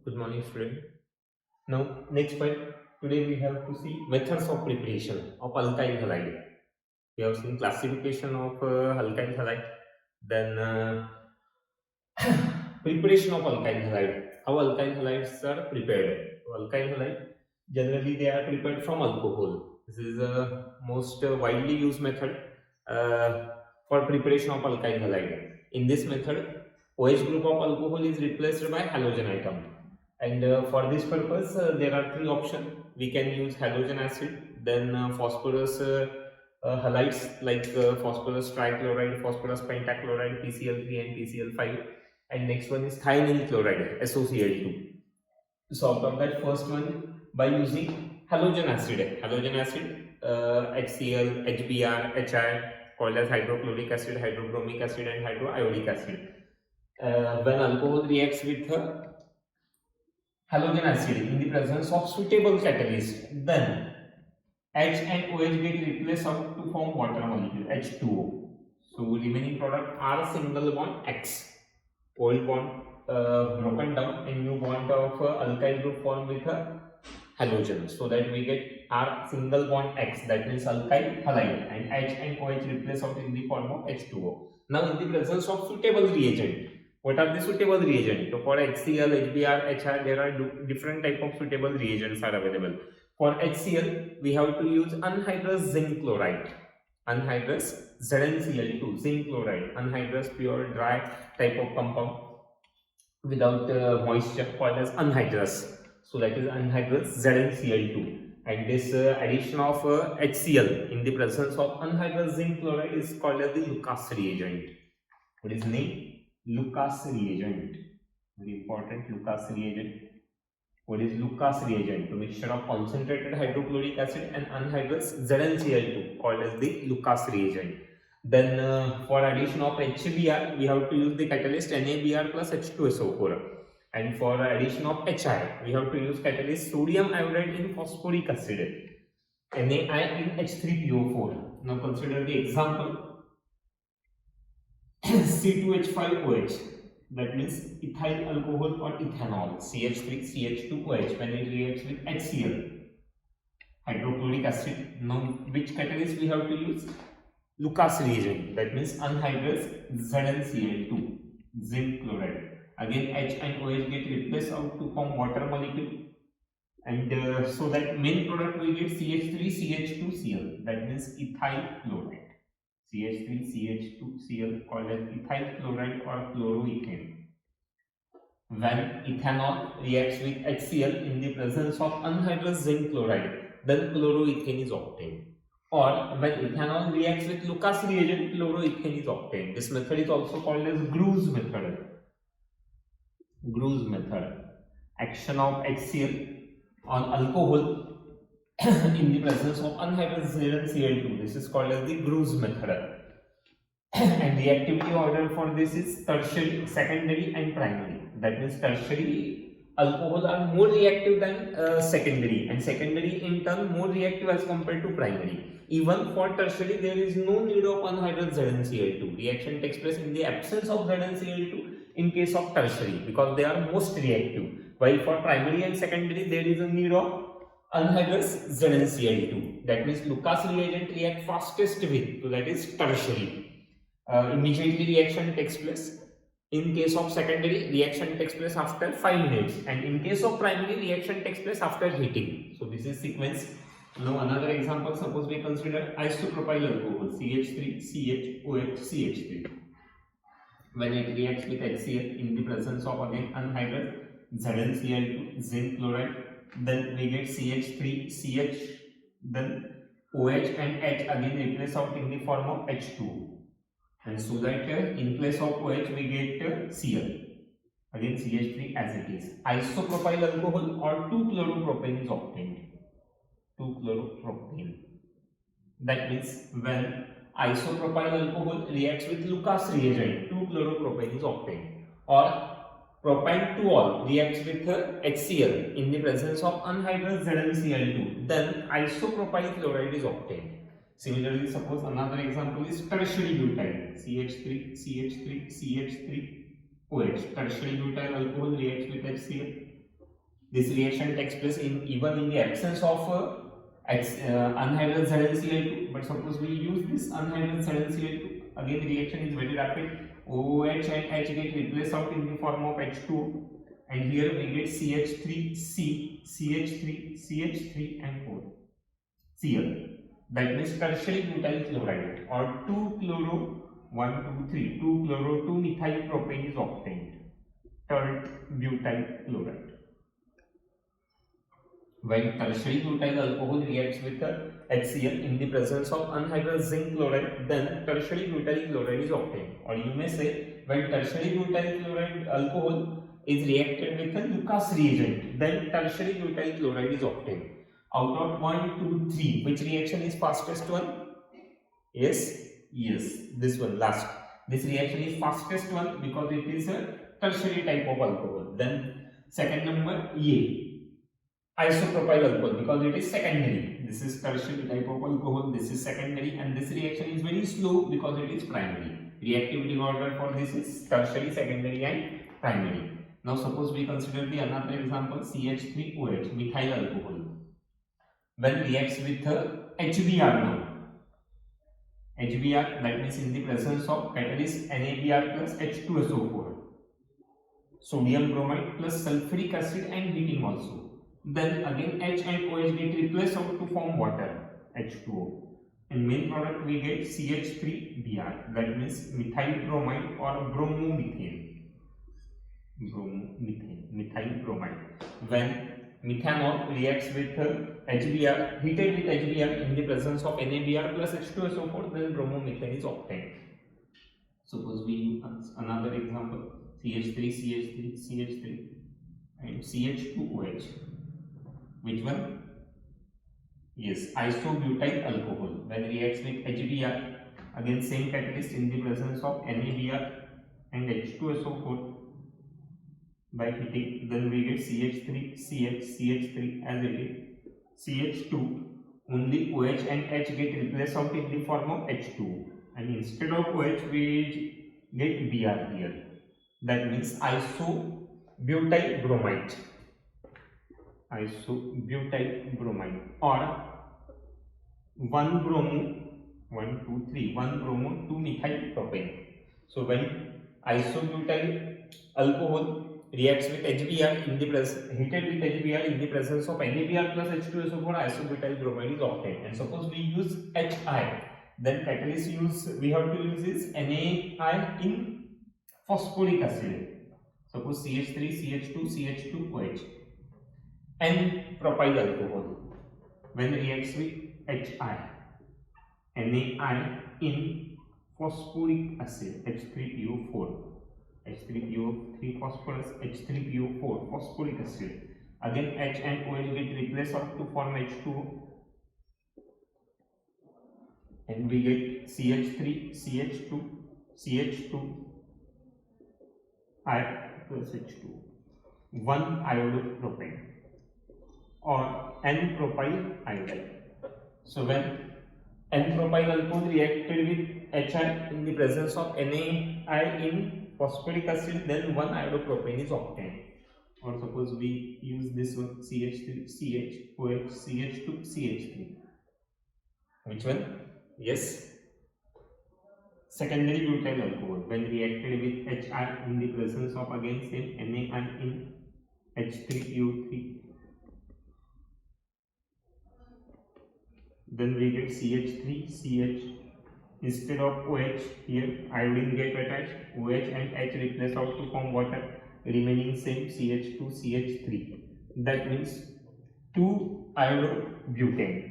Good morning, student. Now, next point. Today we have to see methods of preparation of alkyl halide. We have seen classification of alkyl halide, then preparation of alkyl halide. How alkyl halides are prepared. So, alkyl halide generally they are prepared from alcohol. This is the most widely used method uh, for preparation of alkyl halide. In this method, OH group of alcohol is replaced by halogen atom. And for this purpose, there are three options. We can use halogen acid, then phosphorus halides like phosphorus trichloride, phosphorus pentachloride, PCl3 and PCl5, and next one is thionyl chloride, SOCl2. So out of that first one, by using halogen acid, HCl, HBr, HI, called as hydrochloric acid, hydrobromic acid, and hydroiodic acid. When alcohol reacts with halogen acid in the presence of suitable catalyst, then H and OH get replaced out to form water molecule H2O. So remaining product are single bond X. Old bond broken down and new bond of alkyl group formed with a halogen. So that we get R single bond X, that means alkyl halide, and H and OH replace out in the form of H2O. Now in the presence of suitable reagent, what are the suitable reagents? So for HCl, HBr, HR, there are different type of suitable reagents are available. For HCl, we have to use anhydrous zinc chloride, anhydrous ZnCl2, zinc chloride, anhydrous pure dry type of compound without moisture called as anhydrous. So that is anhydrous ZnCl2. And this addition of HCl in the presence of anhydrous zinc chloride is called as the Lucas reagent. What is the name? Lucas reagent. Very important, Lucas reagent. What is Lucas reagent? The mixture of concentrated hydrochloric acid and anhydrous ZnCl2 called as the Lucas reagent. Then for addition of HBr, we have to use the catalyst NaBr plus H2SO4. And for addition of HI, we have to use catalyst sodium iodide in phosphoric acid, NaI in H3PO4. Now consider the example. C2H5OH, that means ethyl alcohol or ethanol, CH3CH2OH, when it reacts with HCl, hydrochloric acid. Now which catalyst we have to use? Lucas reagent, that means anhydrous ZnCl2, zinc chloride. Again H and OH get replaced out to form water molecule, and so that main product we get CH3CH2Cl, that means ethyl chloride. CH3CH2Cl called as ethyl chloride or chloroethane. When ethanol reacts with HCl in the presence of anhydrous zinc chloride, then chloroethane is obtained. Or when ethanol reacts with Lucas reagent, chloroethane is obtained. This method is also called as Gru's method. Gru's method. Action of HCl on alcohol in the presence of anhydrous ZnCl2. This is called as the Gru's method. And the reactivity order for this is tertiary, secondary, and primary. That means tertiary alcohol are more reactive than secondary, and secondary in turn more reactive as compared to primary. Even for tertiary, there is no need of anhydrous ZnCl2. Reaction takes place in the absence of ZnCl2 in case of tertiary because they are most reactive. While for primary and secondary, there is a need of anhydrous ZnCl2. That means Lucas reagent react fastest with, so that is tertiary. Immediately reaction takes place. In case of secondary, reaction takes place after 5 minutes, and in case of primary, reaction takes place after heating. So this is sequence. Now another example, suppose we consider isopropyl alcohol, CH3CHOH CH3. When it reacts with HCl in the presence of again anhydrous ZnCl2, zinc chloride, then we get CH3CH, then OH and H again replace out in the form of H2. And so that in place of OH we get Cl, again CH3 as it is. Isopropyl alcohol or 2-chloropropane is obtained. 2-chloropropane. That means when isopropyl alcohol reacts with Lucas reagent, 2-chloropropane is obtained. Or propyl 2-ol reacts with HCl in the presence of anhydrous ZnCl2, then isopropyl chloride is obtained. Similarly, suppose another example is tertiary butyl, CH3, CH3, CH3, OH. Tertiary butyl alcohol reacts with HCl This reaction takes place even in the absence of anhydrous ZnCl2. But suppose we use this anhydrous ZnCl2, again the reaction is very rapid. OH and H get replaced out in the form of H2O, and here we get CH3C, CH3, CH3 and 4 Cl. That means tertiary butyl chloride or 2-chloro-1,2,3 2-chloro-2-methyl propane is obtained. Tert butyl chloride. When tertiary butyl alcohol reacts with HCl in the presence of anhydrous zinc chloride, then tertiary butyl chloride is obtained. Or you may say, when tertiary butyl chloride alcohol is reacted with a Lucas reagent, then tertiary butyl chloride is obtained. Out of 1, 2, 3, which reaction is fastest one? Yes, this one last. This reaction is fastest one because it is a tertiary type of alcohol. Then second number isopropyl alcohol because it is secondary. This is tertiary type of alcohol, this is secondary, and this reaction is very slow because it is primary. Reactivity order for this is tertiary, secondary and primary. Now suppose we consider the another example, CH3OH, methyl alcohol. When reacts with HBr now. HBr, that means in the presence of catalyst NaBr plus H2SO4. Sodium bromide plus sulfuric acid and heating also. Then again H and OH get replaced out to form water, H2O. In main product we get CH3Br, that means methyl bromide or bromomethane. Methyl bromide. When methanol reacts with HBr, heated with HBr in the presence of NaBr plus H2SO4, then bromomethane is obtained. Suppose we use another example, CH3 and CH2OH. Which one? Yes, isobutyl alcohol. When reacts with HBr, again same catalyst in the presence of NaBr and H2SO4 by heating, then we get CH3 as it is. CH2, only OH and H get replaced out in the form of H2, and instead of OH we get Br here. That means isobutyl bromide. Isobutyl bromide or 1-bromo 2-methyl propane. So when isobutyl alcohol reacts with HBr in the heated with HBr in the presence of NaBr plus H2SO4, isobutyl bromide is obtained. And suppose we use HI, then catalyst we have to use is NaI in phosphoric acid. Suppose CH3, CH2, OH. N-propyl alcohol when reacts with HI, NaI in phosphoric acid, H3PO4. H3PO3 phosphorus, H3PO4 phosphoric acid. Again H and OH get replaced up to form H2O, and we get CH3, CH2 I plus H2, 1-iodopropane or N-propyl iodide. So when N-propyl alcohol reacted with HI in the presence of NaI in phosphoric acid, then 1-iodopropane is obtained. Or suppose we use this one, CH3, CH, OH, CH2, CH3. Which one? Yes, secondary butyl alcohol when reacted with HI in the presence of again same NaI in H3PO3. Then we get CH3, CH. Instead of OH, here iodine get attached, OH and H replace out to form water, remaining same CH2, CH3. That means 2-iodobutane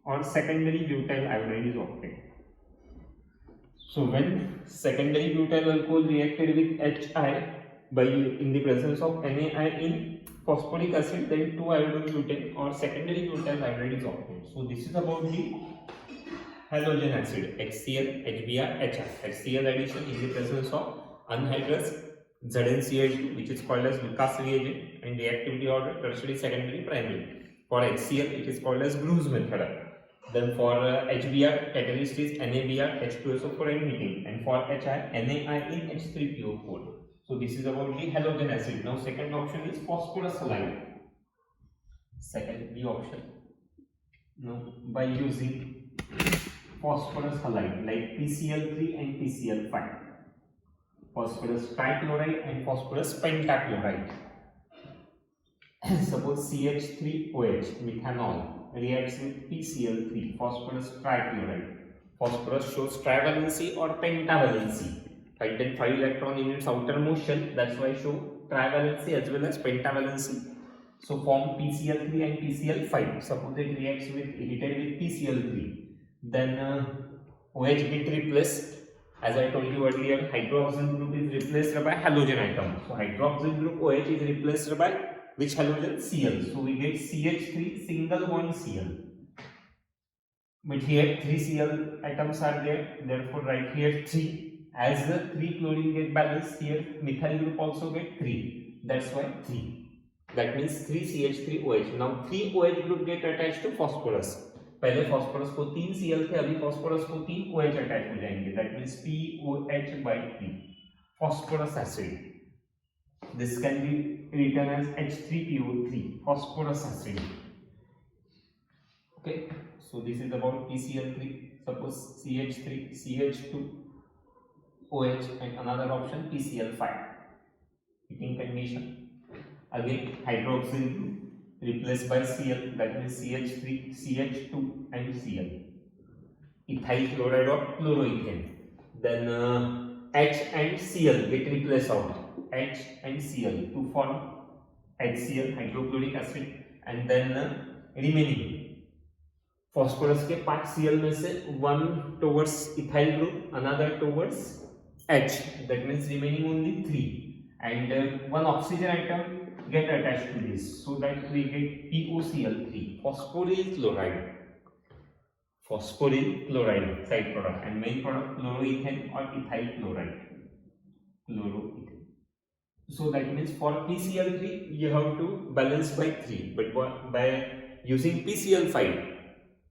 or secondary butyl iodide is obtained. So when secondary butyl alcohol reacted with HI in the presence of NaI in phosphoric acid, then 2-iodobutane or secondary butyl iodide is obtained. So this is about the halogen acid, HCl, HBr, HI. HCl addition in the presence of anhydrous ZnCl2, which is called as Lucas reagent, and reactivity order tertiary, secondary, primary. For HCl, it is called as Gru's method. Then for HBr, catalyst is NaBr, H2SO4 and heating, and for HI, NaI in H3PO4. So this is about the halogen acid. Now second option is phosphorus halide. Second B option. Now by using phosphorus halide like PCl3 and PCl5, phosphorus trichloride and phosphorus pentachloride. Suppose CH3OH methanol reacts with PCl3, phosphorus trichloride. Phosphorus shows trivalency or pentavalency. Right, then 5 electron in its outermost shell, that's why show trivalency as well as pentavalency. So form PCl3 and PCl5. Suppose it reacts with heated with PCl3, then OH get replaced. As I told you earlier, hydroxyl group is replaced by halogen atom. So hydroxyl group OH is replaced by which halogen? Cl. So we get CH3 single bond Cl. But here 3 Cl atoms are there, therefore write here 3. As the 3 chlorine get balanced, here methyl group also get 3. That's why 3. That means 3 CH3OH. Now 3 OH group get attached to phosphorus. पहले phosphorus को 3 Cl थे, अभी phosphorus को 3 OH attach हो जाएंगे. That means POH by 3. Phosphorus acid. This can be written as H3PO3. Phosphorus acid. Okay. So this is about PCl3. Suppose CH3, CH2, OH, and another option PCl5. Heating condition. Again hydroxyl group replaced by Cl, that means CH3, CH2 and Cl. Ethyl chloride or chloroethane. Then H and Cl get replaced out. H and Cl to form HCl, hydrochloric acid, and then remaining phosphorus के 5 Cl में से 1 towards ethyl group, another towards H. That means remaining only 3, and 1 oxygen atom get attached to this, so that we get POCl3, phosphoryl chloride. Phosphoryl chloride side product, and main product chloroethane or ethyl chloride. Chloroethane. So that means for PCl3 you have to balance by 3, but by using PCl5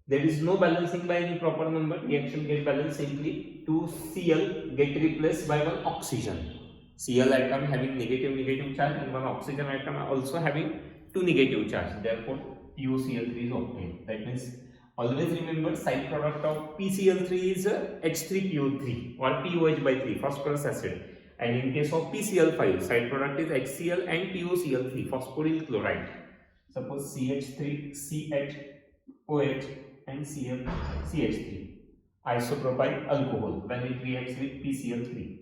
there is no balancing by any proper number. Reaction get balanced simply. 2 Cl get replaced by 1 oxygen. Cl atom having negative charge and 1 oxygen atom also having 2 negative charge. Therefore POCl3 is obtained. That means always remember side product of PCl3 is H3PO3 or POH by 3, phosphorus acid. And in case of PCl5, side product is HCl and POCl3, phosphoryl chloride. Suppose CH3, CHOH and CH3, isopropyl alcohol, when it reacts with PCl3.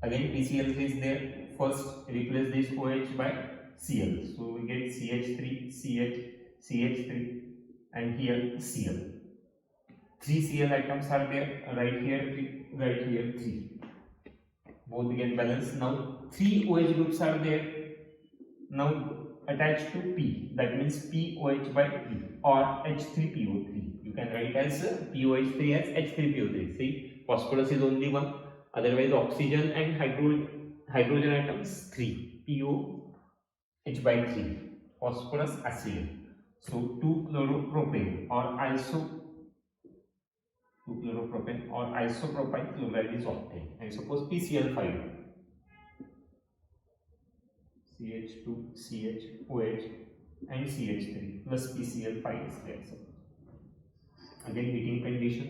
Again PCl3 is there. First replace this OH by Cl. So we get CH3, CH3 and here Cl. 3 Cl atoms are there, right here 3, right here 3. Both get balanced. Now 3 OH groups are there. Now attached to P, that means POH by 3 or H3PO3. You can write as POH3 as H3PO3. See, phosphorus is only 1, otherwise oxygen and hydrogen atoms 3, POH by 3, phosphorus acid. So 2-chloropropane or isopropyl chloride is obtained. And suppose PCl5, CH2, CHOH and CH3 plus PCl5 is there. Again heating condition.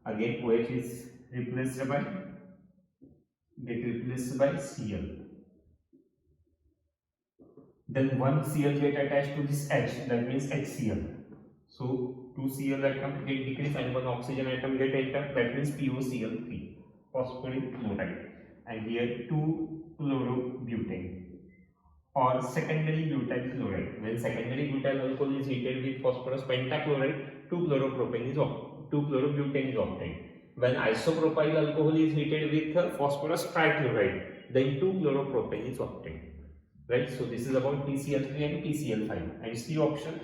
Again OH is replaced by Cl. Then 1 Cl get attached to this H, that means HCl. So 2 Cl atom get decreased and 1 oxygen atom get entered, that means POCl3, phosphoryl chloride. And here 2-chlorobutane or secondary butyl chloride. When secondary butyl alcohol is heated with phosphorus pentachloride, 2-chloropropane is 2-chlorobutane is obtained. When isopropyl alcohol is heated with phosphorus trichloride, then 2-chloropropane is obtained. Right? So this is about PCl3 and PCl5. And C option,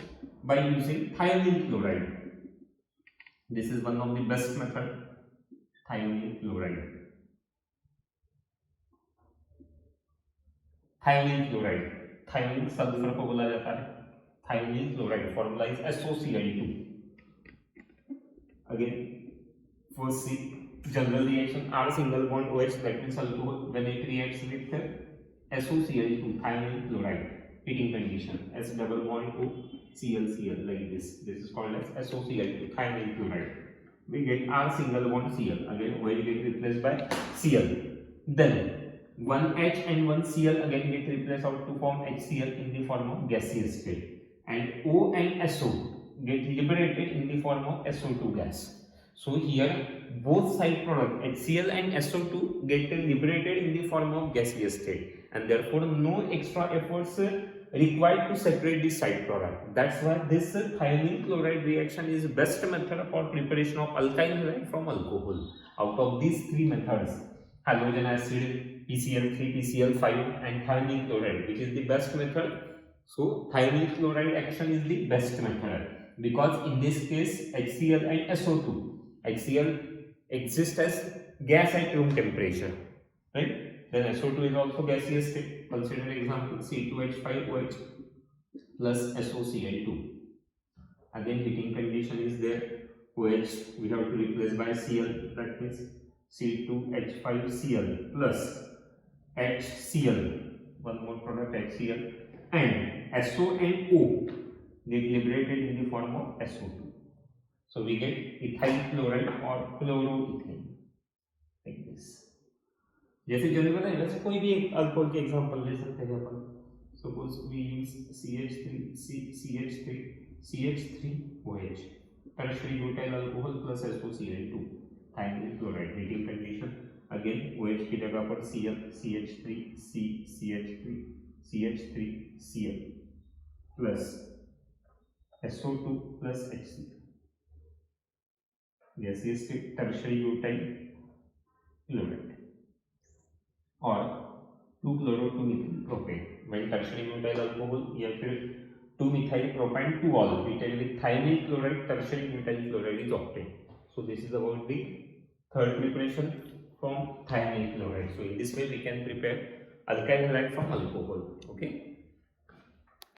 by using thionyl chloride. This is one of the best method, thionyl chloride. Thionyl chloride, thionyl sulphur को बोला जाता है thionyl chloride. Formula is SOCl2. Again first see general reaction R single bond OH, that means alcohol, when it reacts with SOCl2 thionyl chloride, heating condition, S double bond O ClCl, like this is called as SOCl2 thionyl chloride. We get R single bond Cl, again OH get replaced by Cl, then one H and one Cl again get replaced out to form HCl in the form of gaseous state, and O and SO get liberated in the form of SO2 gas. So here both side product HCl and SO2 get liberated in the form of gaseous state, and therefore no extra efforts required to separate the side product. That's why this thionyl chloride reaction is best method for preparation of alkyl halide from alcohol. Out of these three methods, halogen acid, PCl3, PCl5 and thionyl chloride, which is the best method? So thionyl chloride action is the best method, because in this case HCl and SO2, HCl exists as gas at room temperature, right? Then SO2 is also gaseous state. Consider example C2H5OH plus SOCl2. Again heating condition is there. OH we have to replace by Cl, that means C2H5Cl plus HCl, one more product HCl, and SO and O get liberated in the form of SO2. So we get ethyl chloride or chloroethane, like this. जैसे general है वैसे कोई भी alcohol के example ले सकते हैं अपन. Suppose we use CH3OH, tertiary butyl alcohol plus SOCl2 thionyl chloride, heating condition. Again OH की जगह पर Cl, CH3Cl plus SO2 plus HCl, gaseous state, tertiary butyl chloride, और 2-chloro-2-methyl propane, when tertiary butyl alcohol या फिर 2-methyl propane 2-ol treated with thionyl chloride, tertiary butyl chloride is obtained. So this is about the third preparation from thionyl chloride. So in this way we can prepare alkyl halide from alcohol. Okay.